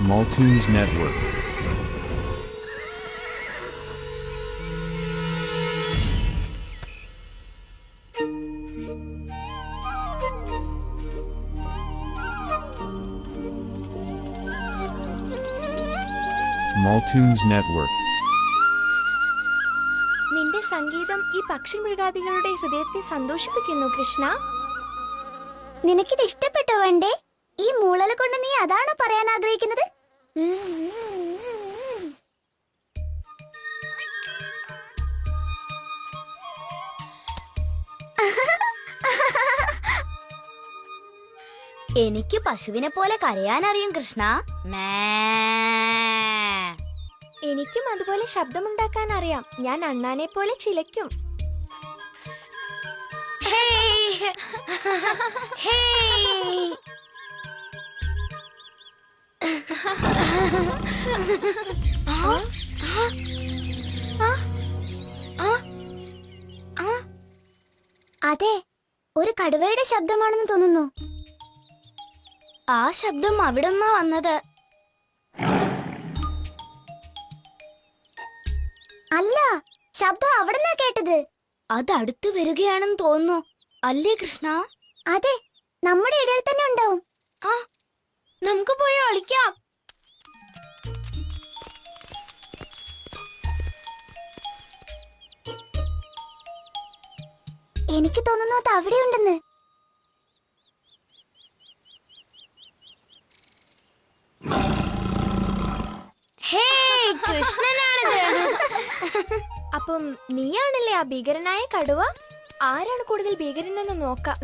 Maltunes Network. Maltunes Network. നിന്റെ സംഗീതം ഈ പക്ഷി മൃഗാദികളുടെ ഹൃദയത്തെ സന്തോഷിപ്പിക്കുന്നു കൃഷ്ണ. നിനക്കിത് ഇഷ്ടപ്പെട്ടോ വേണ്ടേ? ഈ മൂളൽ കൊണ്ട് നീ അതാണോ പറയാൻ ആഗ്രഹിക്കുന്നത്? എനിക്ക് പശുവിനെ പോലെ കരയാൻ അറിയും കൃഷ്ണ. എനിക്കും അതുപോലെ ശബ്ദമുണ്ടാക്കാൻ അറിയാം. ഞാൻ അണ്ണാനെ പോലെ ചിലയ്ക്കും. അതെ, ഒരു കടുവയുടെ ശബ്ദമാണെന്ന് തോന്നുന്നു. ആ ശബ്ദം അവിടെ നിന്നാ വന്നത്. അല്ല, ശബ്ദം അവിടെ നിന്നാ കേട്ടത്. അത് അടുത്ത് വരികയാണെന്ന് തോന്നുന്നു, അല്ലേ കൃഷ്ണ? അതെ, നമ്മുടെ ഇടയിൽ തന്നെ ഉണ്ടാവും. നമുക്ക് പോയി ഒളിക്കാം. എനിക്ക് തോന്നുന്നു അത് അവിടെ ഉണ്ടെന്ന്. കൃഷ്ണനാണിത്. അപ്പം നീയാണല്ലേ ആ ഭീകരനായ കടുവ? ആരാണ് കൂടുതൽ ഭീകരനെന്ന് നോക്കാം.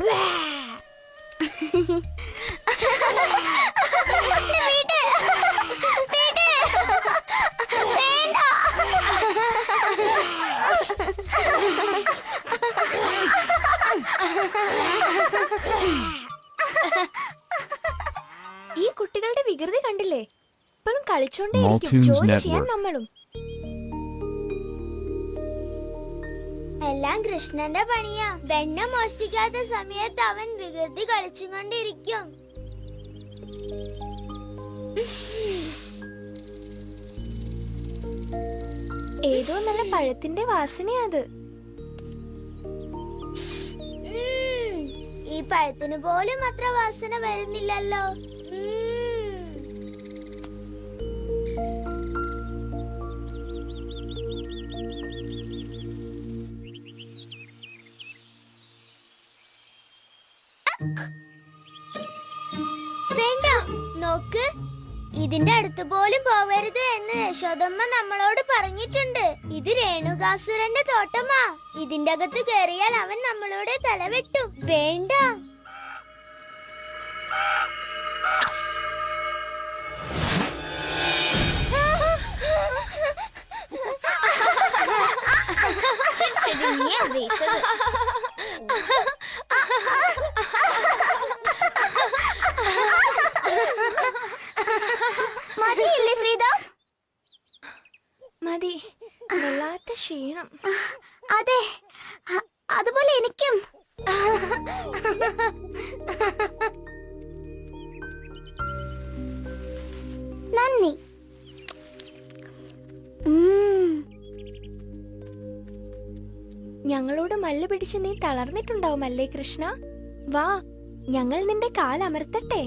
ഈ കുട്ടികളുടെ വികൃതി കണ്ടില്ലേ? ഇപ്പോഴും കളിച്ചോണ്ടേയിരിക്കും. ജോലി ചെയ്യാൻ നമ്മളും. എല്ലാം കൃഷ്ണന്റെ പണിയാ. വെണ്ണ മോഷ്ടിക്കാത്ത സമയത്ത് അവൻ വികൃതി കളിച്ചുകൊണ്ടിരിക്കും. ഏതോ നല്ല പഴത്തിന്റെ വാസനയാ അത്. ഈ പഴത്തിന് പോലും അത്ര വാസന വരുന്നില്ലല്ലോ. വേണ്ട, നോക്ക്, ഇതിന്റെ അടുത്ത് പോലും പോവരുത് എന്ന് യശോദമ്മ നമ്മളോട് പറഞ്ഞിട്ടുണ്ട്. ഇത് രേണുകാസുരന്റെ തോട്ടമാ. ഇതിന്റെ അകത്ത് കയറിയാൽ അവൻ നമ്മളോട് തലവെട്ടും. വേണ്ട. മതിയില്ലേ ശ്രീത? മതി, വല്ലാത്ത ക്ഷീണം. അതെ, അതുപോലെ എനിക്കും. നന്ദി. ഞങ്ങളോട് മല്ല് പിടിച്ച് നീ തളർന്നിട്ടുണ്ടാവും അല്ലേ കൃഷ്ണ? വാ, ഞങ്ങൾ നിന്റെ കാലമർത്തട്ടെ.